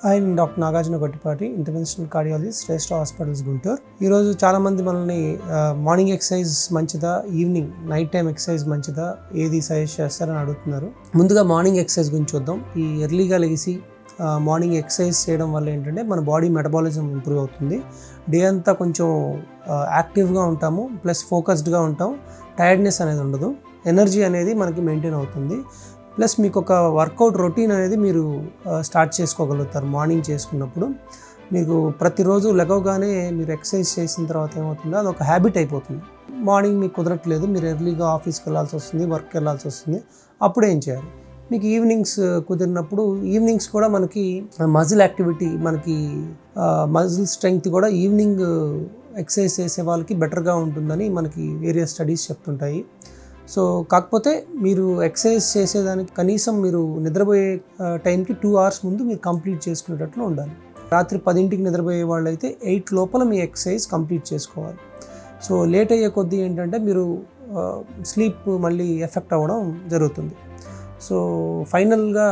ఆయన doctor Nagarjuna Gottipati, interventional cardiologist, Shreshta hospitals Guntur. ఈరోజు చాలామంది మనల్ని మార్నింగ్ ఎక్సర్సైజ్ మంచిదా, ఈవినింగ్ నైట్ టైం ఎక్సర్సైజ్ మంచిదా, ఏది సజెస్ట్ చేస్తారని అడుగుతున్నారు. ముందుగా మార్నింగ్ ఎక్సర్సైజ్ గురించి చూద్దాం. ఈ ఎర్లీగా లెగిసి మార్నింగ్ ఎక్సర్సైజ్ చేయడం వల్ల ఏంటంటే మన బాడీ మెటబాలిజం ఇంప్రూవ్ అవుతుంది. డే అంతా కొంచెం యాక్టివ్గా ఉంటాము, ప్లస్ ఫోకస్డ్గా ఉంటాం, టైర్డ్నెస్ అనేది ఉండదు, ఎనర్జీ అనేది మనకి మెయింటైన్ అవుతుంది. ప్లస్ మీకు ఒక వర్కౌట్ రొటీన్ అనేది మీరు స్టార్ట్ చేసుకోగలుగుతారు. మార్నింగ్ చేసుకున్నప్పుడు మీకు ప్రతిరోజు లెగవగానే మీరు ఎక్సర్సైజ్ చేసిన తర్వాత ఏమవుతుందో అది ఒక హ్యాబిట్ అయిపోతుంది. మార్నింగ్ మీకు కుదరట్లేదు, మీరు ఎర్లీగా ఆఫీస్కి వెళ్ళాల్సి వస్తుంది, వర్క్కి వెళ్ళాల్సి వస్తుంది, అప్పుడు ఏం చేయాలి? మీకు ఈవినింగ్స్ కుదిరినప్పుడు ఈవినింగ్స్ కూడా మనకి మజిల్ యాక్టివిటీ, మనకి మజిల్ స్ట్రెంగ్త్ కూడా ఈవినింగ్ ఎక్సర్సైజ్ చేసే వాళ్ళకి బెటర్గా ఉంటుందని మనకి వేరియస్ స్టడీస్ చెప్తుంటాయి. సో కాకపోతే మీరు ఎక్సర్సైజ్ చేసేదానికి కనీసం మీరు నిద్రపోయే టైంకి 2 hours ముందు మీరు కంప్లీట్ చేసుకునేటట్లు ఉండాలి. రాత్రి 10ంటికి నిద్రపోయే వాళ్ళైతే 8 లోపల మీ ఎక్సర్సైజ్ కంప్లీట్ చేసుకోవాలి. సో లేట్ అయ్యే కొద్దీ ఏంటంటే మీరు స్లీప్ మళ్ళీ ఎఫెక్ట్ అవ్వడం జరుగుతుంది. సో ఫైనల్గా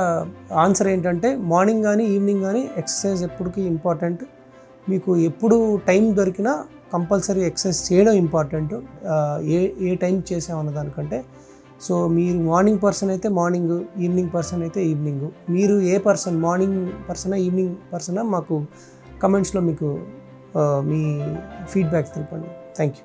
ఆన్సర్ ఏంటంటే మార్నింగ్ కానీ ఈవినింగ్ కానీ ఎక్సర్సైజ్ ఎప్పటికీ ఇంపార్టెంట్. మీకు ఎప్పుడు టైం దొరికినా కంపల్సరీ ఎక్సర్సైజ్ చేయడం ఇంపార్టెంట్. ఏ టైం చేసామన్న దానికంటే. సో మీరు మార్నింగ్ పర్సన్ అయితే మార్నింగ్, ఈవినింగ్ పర్సన్ అయితే ఈవినింగ్. మీరు ఏ పర్సన్, మార్నింగ్ పర్సనా ఈవినింగ్ పర్సనా, మాకు కమెంట్స్లో మీకు మీ ఫీడ్బ్యాక్ తెలపండి. Thank you.